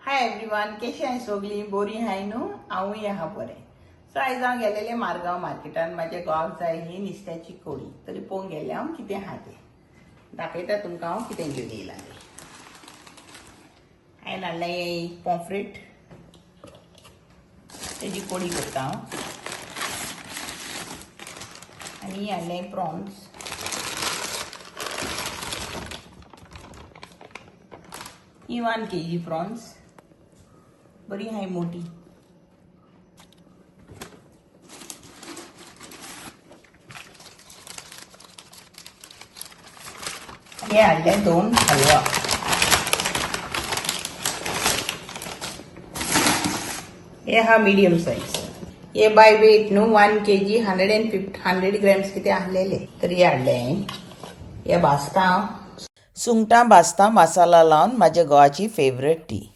Hi everyone, कशी आहे सगळी? बरी हाय न्हू? हांवूय आहा बरें. सो आयज हांव गेलेलें मारगांव मार्केटान. म्हाज्या घोवाक जाय ही नुस्त्याची कोडी. तरी पळोवंक गेलें हांव कितें आहा तें. दाखयता तुमकां हांव कितें घेवन येयलां तें. हांवें हाडलें पॉम्फ्रेट, तेजी कोडी करता हांव. आनी हाडलें प्रॉन्स. ही 1 kg प्रॉन्स. बरी हाय मोठी. हे हाडले 2 हलवा. हे हा मीडियम साइज. हे बाय वेट न्हू 1 kg 100 ग्रॅम्स कितें आहलेले. तर हे हाडले हांवें. हे भाजता हांव. सुंगटां भाजता मसाला लावन. म्हाज्या घोवाची फेवरेट ती.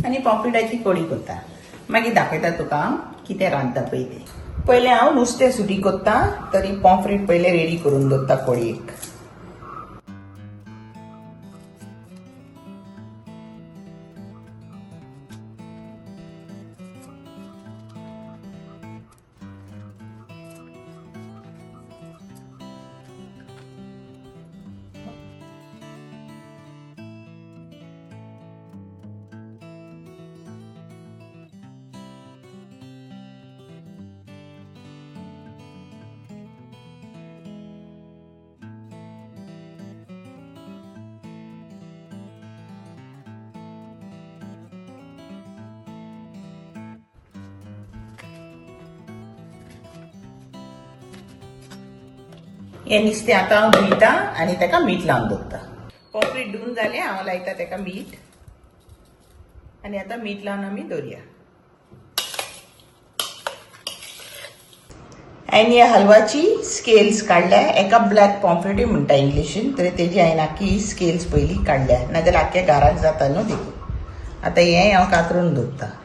आनी पॉम्फ्रेटाची कोडी करता. मागीर दाखयता तुका हांव कितें रांदता पळय तें. पयलें हांव नुस्तें सुटी करता. तरी पॉम्फ्रेट पयलें रेडी करून दवरता कोडयेक. हे नुस्तें आतां हांव धुयता आनी ताका मीठ लावन दवरता. पॉम्फ्रेट धुवन जालें, हांव लायता ताका मीठ. आनी आतां मीठ लावन आमी दवरया. हांवें ह्या हलवाची स्केल्स काडल्या. एका ब्लॅक पॉम्फ्रेटूय म्हणटा इंग्लिशीन. तरी तेजी हांवें आख्खी स्केल्स पयलीं काडल्या. नाजाल्यार आख्ख्या घराक जाता न्हू देखून. आतां हें हांव कातरून दवरता.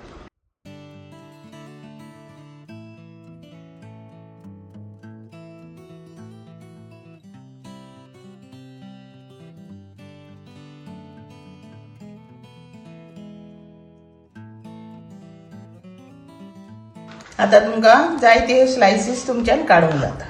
आता तुमकां जाय ते स्लायसीस तुमच्यान काडूंक जाता.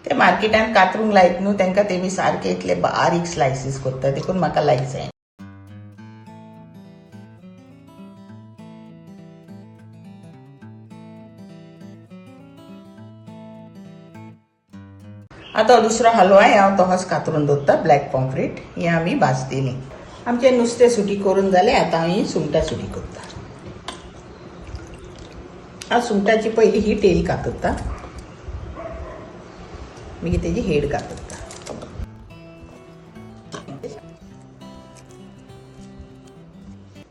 ते मार्केटान कातरूंक लायत न्हू, तांकां तेमी सारके इतले बारीक स्लायसीस करता. देखून म्हाका लायक जाय. आता दुसरो हलवा हांव तोच कातरून दवरता. ब्लॅक पॉम्फ्रेट हे आमी भाजतेली. आमचें नुस्तें सुटी करून जालें. आतां हांव ही सुंगटां सुटी करता. हांव सुंगटाची पयली ही टेल कातरता. मागीर तेजी हेड कातरता.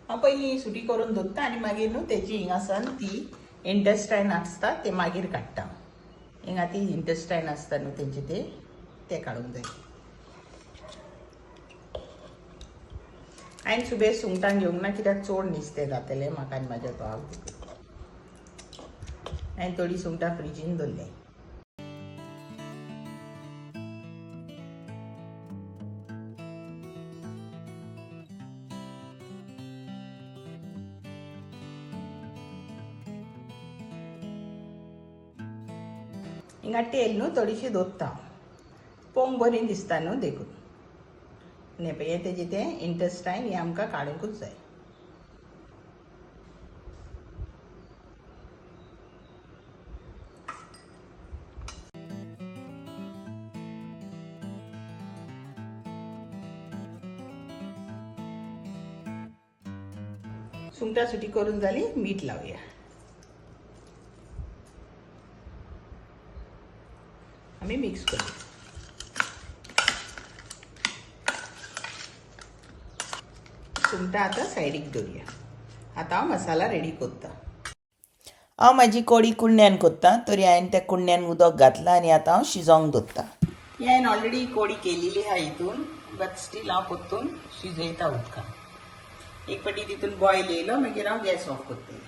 हांव पयली सुटी करून दवरता आनी मागीर न्हू तेजी हिंगासान ती इंटेस्टायन आसता ते मागीर काडटा. हिंगा ती इंटेस्टायन आसता न्हू तेंचे ते काडूंक जाय. हांवें सुबेज सुंगटां घेवंक ना, कित्याक चड नुस्तें जातलें म्हाका आनी म्हाज्या घोवाक. हांवें थोडी सुंगटां फ्रिजीन दवरलें. हिंगा टेल न्हू थोडीशी दवरता. पोंग बरी दिसता न्हू देखून. आनी पळय तेजे तें इंटेस्टायन हें आमकां काडूंकूच जाय. सुंगटां सुटी करून जाली. मीठ लावया. आमी मिक्स करूया. सुंगटां आतां सायडीक दवरया. आतां हांव मसाला रेडी करता. हांव म्हाजी कोडी कुंड्यान करता. तरी हांवें त्या कुंड्यान उदक घातलां आनी आतां हांव शिजोवंक दवरता. ही हांवें ऑलरेडी कोडी केलेली आहा हितून. अजिबात स्टील हांव परतून शिजयता उदकान एक फावटी तितून बॉयल येयलो मागीर हांव गॅस ऑफ करतलें.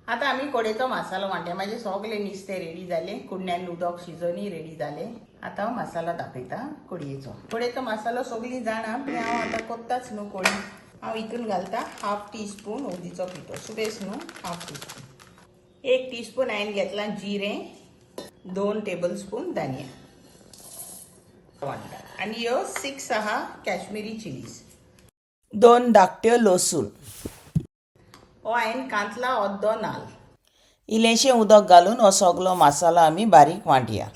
आतां आमी कोडयेचो मसालो वांटे म्हाजें सगळें नुस्तें रेडी जालें, कुडण्यान उदक शिजोवनय रेडी जालें. आतां हांव मसालो दाखयता कोडयेचो मसालो सगळीं जाणा पूण हांव आतां कोत्ताच न्हू कोडी. हांव हितून घालता 1/2 टीस्पून हळदीचो पिठो, सुबेज न्हू 1/2 टीस्पून. 1 टीस्पून हांवें घेतलां जिरें, 2 टेबलस्पून धनिया आनी ह्यो 6 आहा काश्मीरी चिलीज, 2 धाकट्यो लसूण. हो हांवें कांतला अर्दो नाल्ल. इल्लेशें उदक घालून हो सगळो मसालो आमी बारीक वांटया.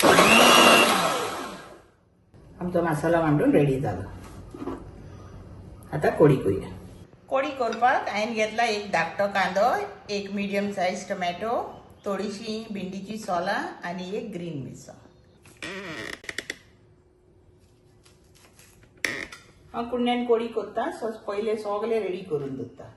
आमचो मसालो वांटून रेडी जालो. आतां कोडी करूया. कोडी करपाक हांवें घेतला एक धाकटो कांदो, एक मिडियम सायज टोमॅटो, थोडीशी भिंडीची सोलां आनी एक ग्रीन मिरसांग. हांव कुंड्यान कोडी करता, पयलें सगळें रेडी करून दवरता.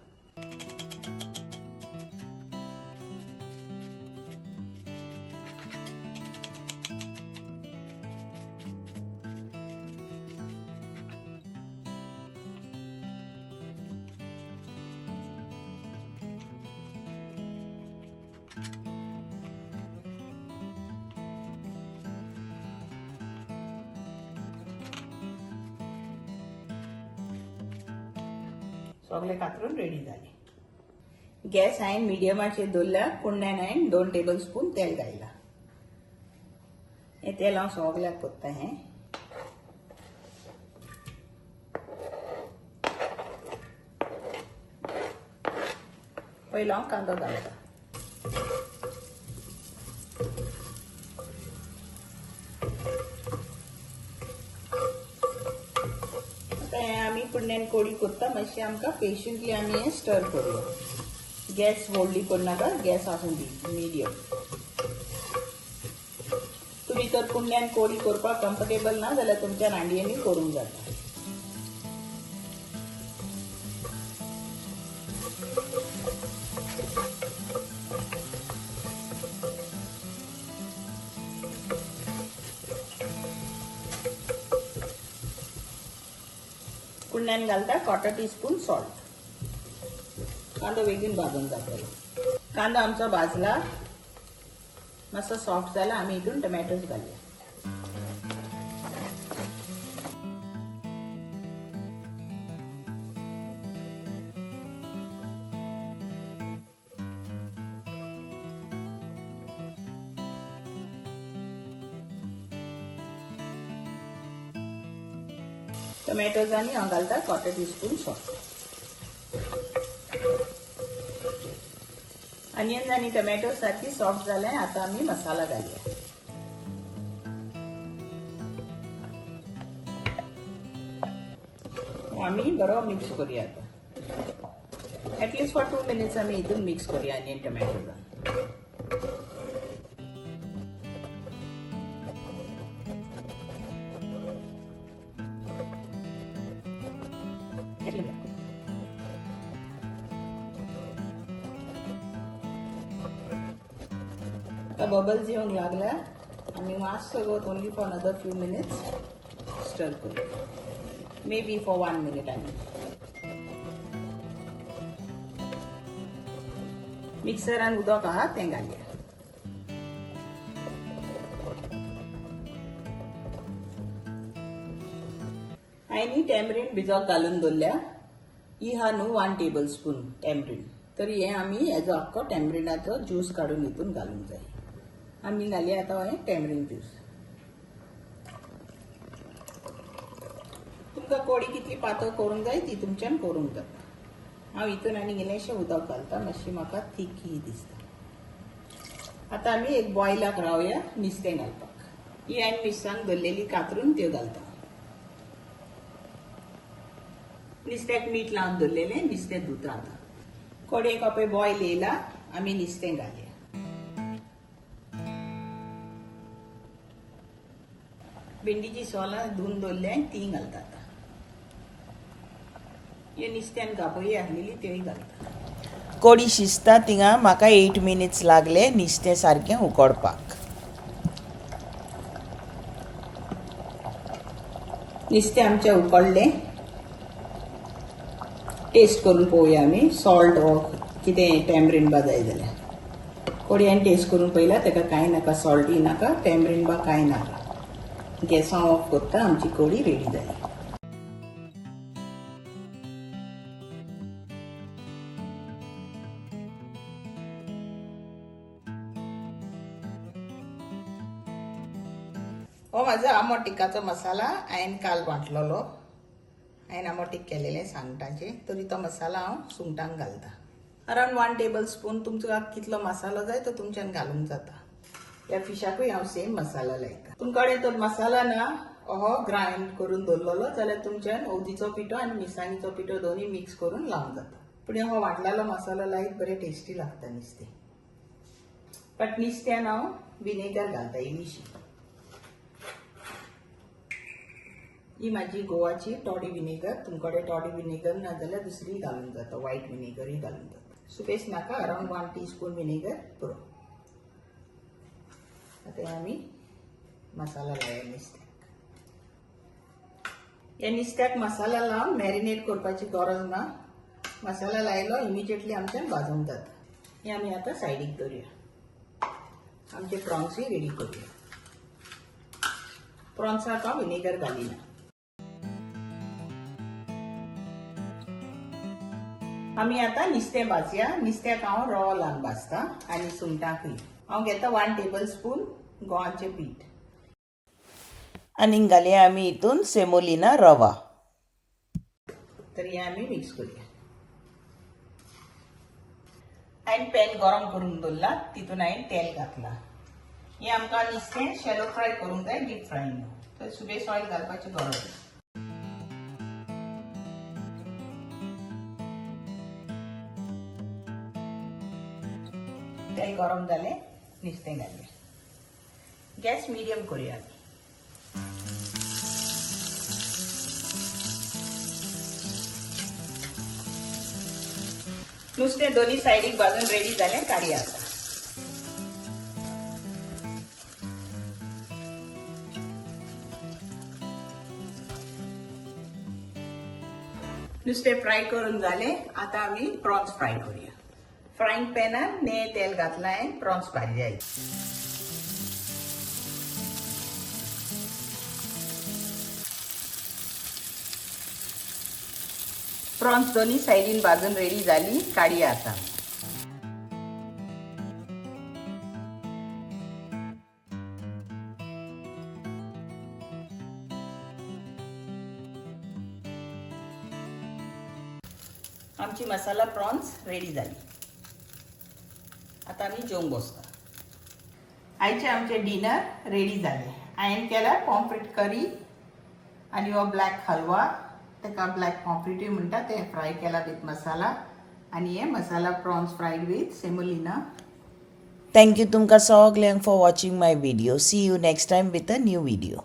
सगळें कातरून रेडी जालें. गॅस हांवें मिडियमाचेर दवरला. कुंड्यान हांवें 2 टेबलस्पून तेल घातला. हें तेल हांव सगळ्याक कोत्ता. हें पयलो हांव कांदो घालता. आमी कुंड्यान कोडी करता, मातशें आमकां पेशंटली आमी हें स्टर करूया. गॅस व्हडली करनाका, गॅस आसूं दी मिडियम. तुमी तर कुंड्यान कोडी करपाक कम्फर्टेबल ना जाल्यार तुमच्या रांडयेनी करूंक जाता. कुंड्यान घालता 1/4 टीस्पून सॉल्ट. कांदो बेगीन भाजून जातलो. कांदो आमचो भाजला, मातसो सॉफ्ट जाला. आमी हितून टोमॅटोज घालया. टोमॅटोज आनी हांव घालता 1/4 टीस्पून सॉल्ट. अनियन्स आनी टोमॅटो सारकी सॉफ्ट जाले. आतां आमी मसाला घालया. आमी बरो मिक्स करूया. आतां एटलिस्ट फॉर 2 मिनिट्स आमी हितून मिक्स करूया अनियन टोमॅटो. आता बबल्स येवंक लागला. आमी मातसो गवत only for another few minutes स्टर करूया. May be for 1 minute. आनी मिक्सरान उदक आहा तें घालया. हांवें टॅमरीन भिजोक घालून दवरल्या. ही हा न्हू 1 टेबलस्पून टॅमरीन. तरी हें आमी हेजो आख्खो टॅमरिनाचो ज्यूस काडून हितून घालूंक जाय. आमी घालया आतां हें टॅमरीन ज्यूस. तुमकां कोडी कितली पातळ करूंक जाय ती तुमच्यान करूंक जाता. हांव हितून आनी इल्लेशें उदक घालता, मातशी म्हाका थीक ही दिसता. आतां आमी एक बॉयलाक रावया नुस्तें घालपाक. ही हांवें मिरसांग दवरलेली कातरून त्यो घालता. नुस्त्याक मीठ लावन दवरलेलें, नुस्तें धुता. आतां कोडयेक आपय बॉयल येयला. आमी नुस्तें घालया. भिंडीची सोलां धुवन दवरल्या ती घालता. आतां ह्यो नुस्त्यान गाबोळी आहलेली त्योय घालता. कोडी शिजता थिंगा म्हाका 8 मिनिट्स लागले नुस्तें सारकें उकडपाक. नुस्तें आमचें उकडलें. टेस्ट करून पळोवया आमी सॉल्ट वो कितें टॅमरीन बा जाय जाल्यार. कोडी हांवें टेस्ट करून पळयला, ताका कांय नाका, सॉल्टय नाका, टॅमरीन बा कांय नाका. गॅस हांव ऑफ करता. आमची कडी रेडी जाली. हो म्हाजो आमट टिक्काचो मसाला हांवें काल वांटलेलो. हांवें आमट टिक्क केलेलें सांगटाचें, तरी तो मसाला हांव सुंगटांक घालता. अरावंड 1 टेबल स्पून तुमकां कितलो मसालो जाय तो तुमच्यान घालूंक जाता. ह्या फिशाकूय हांव सेम मसाला लायता. तुमचे कडेन तो मसाला ना हो ग्राइंड करून दवरलेलो जाल्यार तुमच्यान हळदीचो पिठो आनी मिरसांगेचो पिठो दोनूय मिक्स करून लावंक जाता. पूण हो वांटलेलो मसालो लायत बरें टेस्टी लागता नुस्तें. बट नुस्त्यान हांव विनेगर घालता इल्लीशी. ही माझी गोवाची टॉडी विनेगर. तुमकडे टॉडी विनेगर ना जाल्यार दुसरी घालूंक जाता, व्हाईट विनेगरय घालूंक जाता. सुबेस नाका, अरावंड 1 टीस्पून विनेगर पुरो. आता आमी मसाला लावया नुस्त्याक. ह्या नुस्त्याक मसाला लावन मॅरिनेट करपाची गरज ना. मसाला लायलो इमिजिएटली आमच्यान भाजूंक जाता. हे आमी आतां सायडीक दवरया. आमचे प्रॉन्सय रेडी करूया. प्रॉन्साक हांव विनेगर घालिना. आमी आतां नुस्तें भाजया. नुस्त्याक हांव रवो लावन भाजता आनी सुंगटांकय. हांव घेता 1 टेबल स्पून गव्हाचें पीठ आनी घालया आमी हितून सेमोलिना रवा. तर हे आमी मिक्स करूया. हांवें पॅन गरम करून दवरला, तितून हांवें तेल घातला. हे आमकां नुस्तें शॅलो फ्राय करूंक जाय, डीप फ्राय न्हू. तर सुबेस ऑयल घालपाची गरज ना. तेल गरम जालें, नुस्तें घालया. गॅस मिडियम करूया. नुस्तें दोन्ही सायडीक भाजून रेडी जालें, काडया आतां. नुस्तें फ्राय करून जालें. आतां आमी प्रॉन्स फ्राय करूया. फ्रायंग पॅनान नेय तेल घातला हांवें. प्रॉन्स भाजया. प्रॉन्स दोन्ही सायडीन भाजून रेडी जाली, काडया आतां. आमची मसाला प्रॉन्स रेडी जाली. आता आमी जेवंक बसता. आयचे आमचे डिनर रेडी जाले. हांवें केला पॉम्फ्रेट करी आनी हो ब्लॅक हलवा. ताका ब्लॅक पॉम्फ्रेटूय म्हणटा. ते फ्राय केला विथ मसाला आनी हे masala prawns fried with semolina. Thank you तुमकां सगळ्यांक for watching my video. See you next time with a new video.